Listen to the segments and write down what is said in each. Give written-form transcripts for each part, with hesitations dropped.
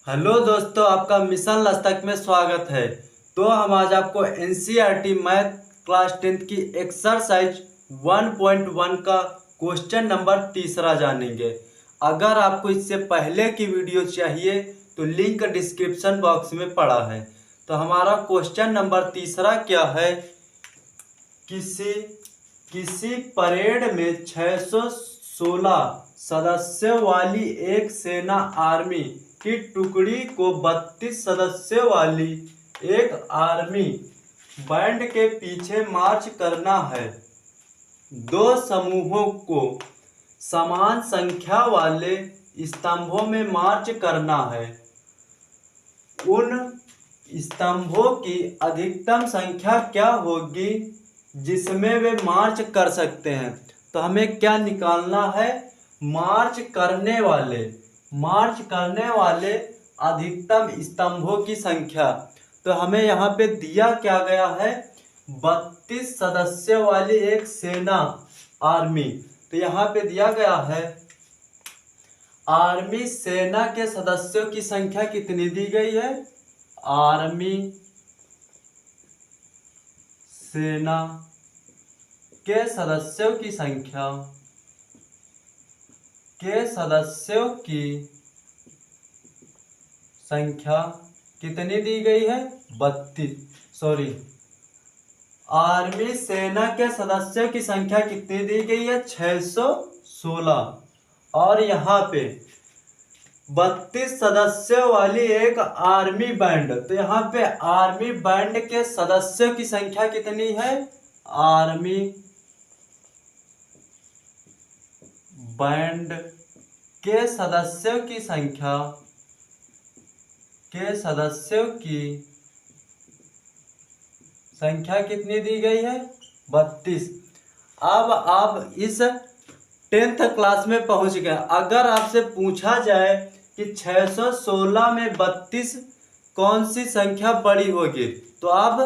Hello दोस्तों, आपका mission लस्तक में स्वागत है। तो हम आज आपको एनसीईआरटी मैथ क्लास 10 की एक्सरसाइज 1.1 का क्वेश्चन नंबर तीसरा जानेंगे। अगर आपको इससे पहले की वीडियो चाहिए तो लिंक डिस्क्रिप्शन बॉक्स में पड़ा है। तो हमारा क्वेश्चन नंबर तीसरा क्या है। किसी किसी परेड में 616 सदस्यों वाली एक सेना आर्मी की टुकड़ी को 32 सदस्यों वाली एक आर्मी बैंड के पीछे मार्च करना है। दो समूहों को समान संख्या वाले स्तंभों में मार्च करना है। उन स्तंभों की अधिकतम संख्या क्या होगी जिसमें वे मार्च कर सकते हैं। तो हमें क्या निकालना है, मार्च करने वाले अधिकतम स्तंभों की संख्या। तो हमें यहाँ पे दिया क्या गया है, 32 सदस्यों वाली एक सेना आर्मी। तो यहाँ पे दिया गया है आर्मी सेना के सदस्यों की संख्या कितनी दी गई है। आर्मी सेना के सदस्यों की संख्या कितनी दी गई है, 32। आर्मी सेना के सदस्यों की संख्या कितनी दी गई है, 616। और यहाँ पे 32 सदस्यों वाली एक आर्मी बैंड। तो यहाँ पे आर्मी बैंड के सदस्यों की संख्या कितनी है, आर्मी बैंड के सदस्यों की संख्या कितनी दी गई है, 32। अब आप इस 10th क्लास में पहुंच गए। अगर आपसे पूछा जाए कि 616 में 32 कौन सी संख्या बड़ी होगी, तो आप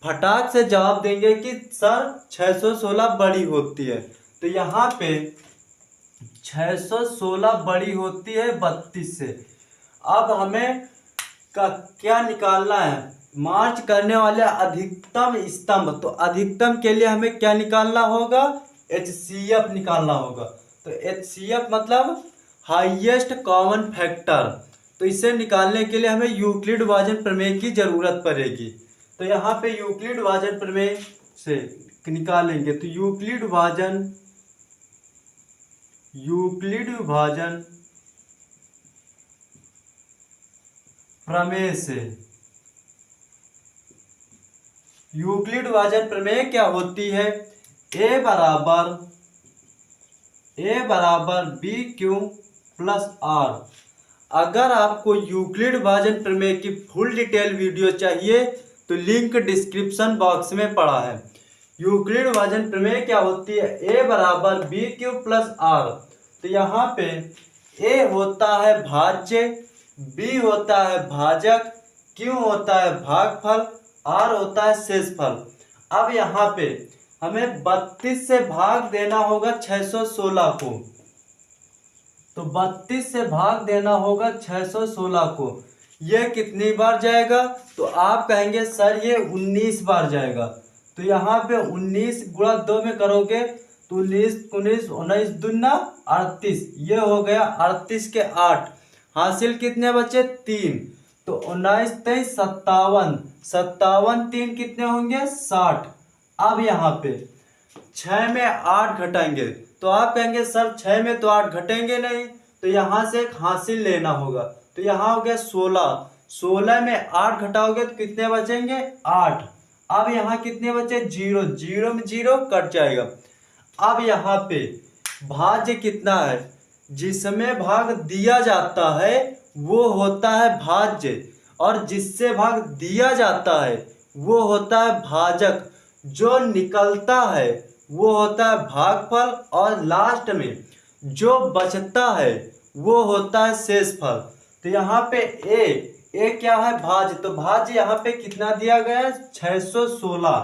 फटाक से जवाब देंगे कि सर 616 बड़ी होती है। तो यहाँ पे 616 बड़ी होती है 32 से। अब हमें क्या निकालना है, मार्च करने वाले अधिकतम स्तंभ। तो अधिकतम के लिए हमें क्या निकालना होगा, HCF निकालना होगा। तो HCF मतलब हाईएस्ट कॉमन फैक्टर। तो इसे निकालने के लिए हमें यूक्लिड विभाजन प्रमेय की जरूरत पड़ेगी। तो यहाँ पे यूक्लिड विभाजन प्रमेय से निकालेंगे। तो यूक्लिड विभाजन प्रमेय से, यूक्लिड विभाजन प्रमेय क्या होती है, a बराबर बी क्यू प्लस आर। अगर आपको यूक्लिड विभाजन प्रमेय की फुल डिटेल वीडियो चाहिए तो लिंक डिस्क्रिप्शन बॉक्स में पड़ा है। यूक्लिड विभाजन प्रमेय क्या होती है, a बराबर बी क्यू प्लस आर। तो यहाँ पे a होता है भाज्य, b होता है भाजक, q होता है भागफल, r होता है शेषफल। अब यहाँ पे हमें 32 से भाग देना होगा 616 को। तो 32 से भाग देना होगा 616 को। यह कितनी बार जाएगा, तो आप कहेंगे सर ये 19 बार जाएगा। तो यहाँ पे 19 गुणा 2 में करोगे तो 19 19 19 दूना 38। ये हो गया 38 के 8, हासिल कितने बचे, 3। तो 19 23 57, 57 3 कितने होंगे, 60। अब यहाँ पे 6 में 8 घटाएंगे। तो आप कहेंगे सर 6 में तो 8 घटेंगे नहीं, तो यहाँ से एक हासिल लेना होगा। तो यहाँ हो गया 16, 16 में 8 घटाओगे तो कितने बचेंगे, 8। अब यहाँ कितने बचे, 0, 0 में 0 कट जाएगा। अब यहाँ पे भाज्य कितना है, जिसमें भाग दिया जाता है वो होता है भाज्य, और जिससे भाग दिया जाता है वो होता है भाजक। जो निकलता है वो होता है भागफल, और लास्ट में जो बचता है वो होता है शेषफल। तो यहाँ पे ए क्या है, भाज्य। तो भाज्य यहाँ पे कितना दिया गया है, 616।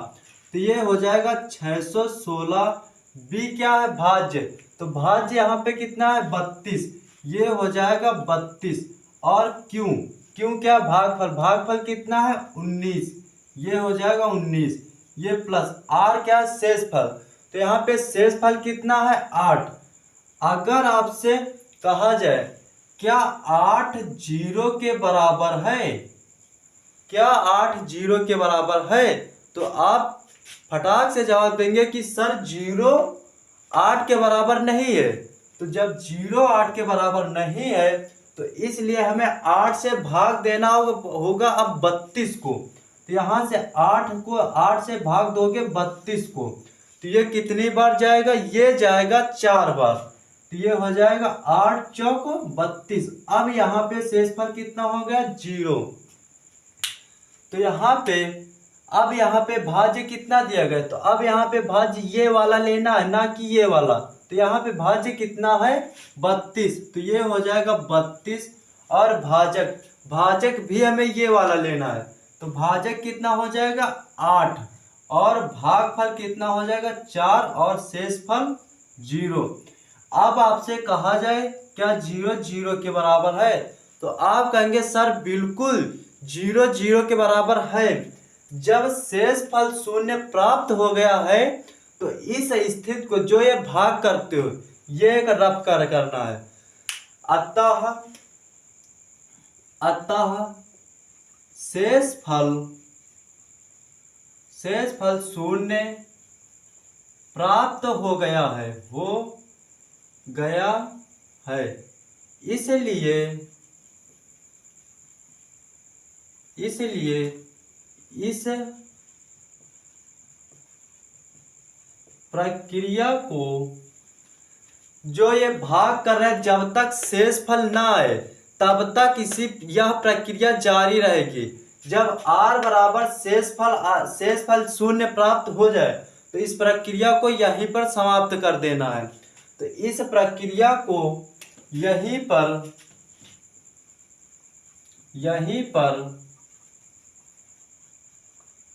तो ये हो जाएगा 616। बी क्या है, भाज्य। तो भाज्य यहाँ पे कितना है, 32। ये हो जाएगा 32। और क्यू, क्यू क्या भागफल, भागफल कितना है 19, ये हो जाएगा 19, ये प्लस आर क्या शेषफल, तो यहाँ पे शेषफल कितना है 8। अगर आपसे कहा जाए क्या 8 0 के बराबर है, क्या 8 0 के बराबर है, तो आप फटाक से जवाब देंगे कि सर 0 8 के बराबर नहीं है। तो जब 0 8 के बराबर नहीं है तो इसलिए हमें 8 से भाग देना होगा अब 32 को। तो यहाँ से 8 से भाग दोगे 32 को, तो ये कितनी बार जाएगा, ये जाएगा 4 बार, तो ये हो जाएगा 8 चौक 32। अब यहाँ पे शेषफल कितना हो गया 0। तो यहाँ पे अब यहाँ पे भाज्य कितना दिया गया, तो अब यहाँ पे भाज्य ये वाला लेना है ना कि ये वाला, तो यहाँ पे भाज्य कितना है 32, तो ये हो जाएगा 32। और भाजक, भाजक भी हमें ये वाला लेना है, तो भाजक कितना हो जाएगा 8 और भागफल कितना हो जाएगा 4 और शेषफल 0। अब आपसे कहा जाए क्या 0 0 के बराबर है, तो आप कहेंगे सर बिल्कुल 0 0 के बराबर है। जब शेषफल 0 प्राप्त हो गया है तो इस स्थिति को जो ये भाग करते हो ये एक रफ कर करना है। अतः शेषफल 0 प्राप्त हो गया है, हो गया है, इसलिए इस प्रक्रिया को जो ये भाग कर रहे हैं जब तक शेषफल ना आए तब तक यह प्रक्रिया जारी रहेगी। जब r बराबर शेषफल 0 प्राप्त हो जाए तो इस प्रक्रिया को यहीं पर समाप्त कर देना है। तो इस प्रक्रिया को यहीं पर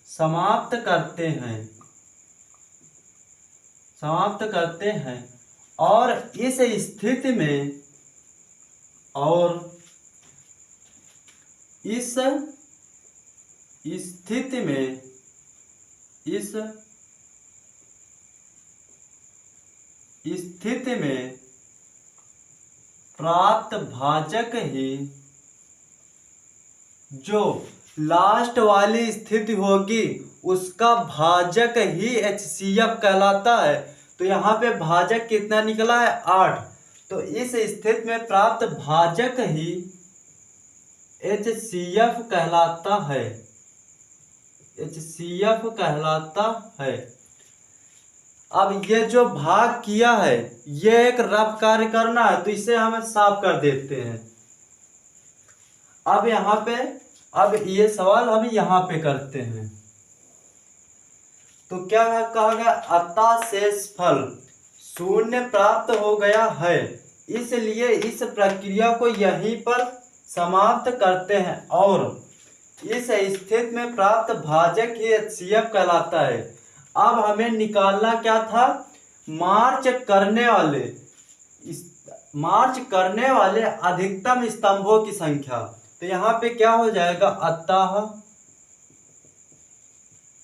समाप्त करते हैं और इस स्थिति में प्राप्त भाजक ही, जो लास्ट वाली स्थिति होगी उसका भाजक ही HCF कहलाता है। तो यहाँ पे भाजक कितना निकला है 8, तो इस स्थिति में प्राप्त भाजक ही HCF कहलाता है, HCF कहलाता है। अब ये जो भाग किया है ये एक रफ कार्य करना है, तो इसे हम साफ कर देते हैं। अब यहाँ पे अब ये सवाल हम यहाँ पे करते हैं। तो क्या कहा गया, अतः शेषफल 0 प्राप्त हो गया है, इसलिए इस प्रक्रिया को यहीं पर समाप्त करते हैं और इस स्थिति में प्राप्त भाजक ही HCF कहलाता है। अब हमें निकालना क्या था, मार्च करने वाले अधिकतम स्तंभों की संख्या। तो यहाँ पे क्या हो जाएगा,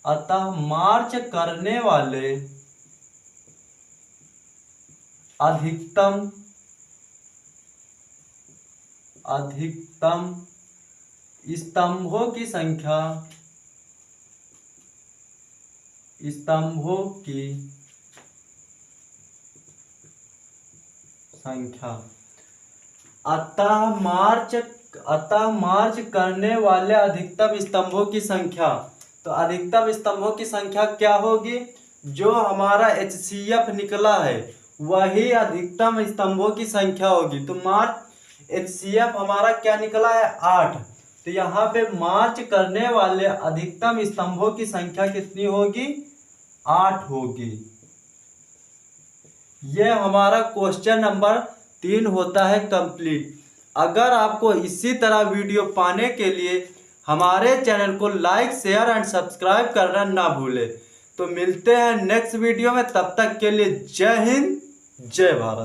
अतः मार्च करने वाले अधिकतम स्तंभों की संख्या, अतः मार्च करने वाले अधिकतम स्तंभों की संख्या। तो अधिकतम स्तंभों की संख्या क्या होगी, जो हमारा HCF निकला है वही अधिकतम स्तंभों की संख्या होगी। तो मार्च HCF हमारा क्या निकला है 8, तो यहाँ पे मार्च करने वाले अधिकतम स्तंभों की संख्या कितनी होगी, 8 होगी। यह हमारा क्वेश्चन नंबर 3 होता है कंप्लीट। अगर आपको इसी तरह वीडियो पाने के लिए हमारे चैनल को लाइक शेयर एंड सब्सक्राइब करना ना भूले। तो मिलते हैं नेक्स्ट वीडियो में, तब तक के लिए जय हिंद जय भारत।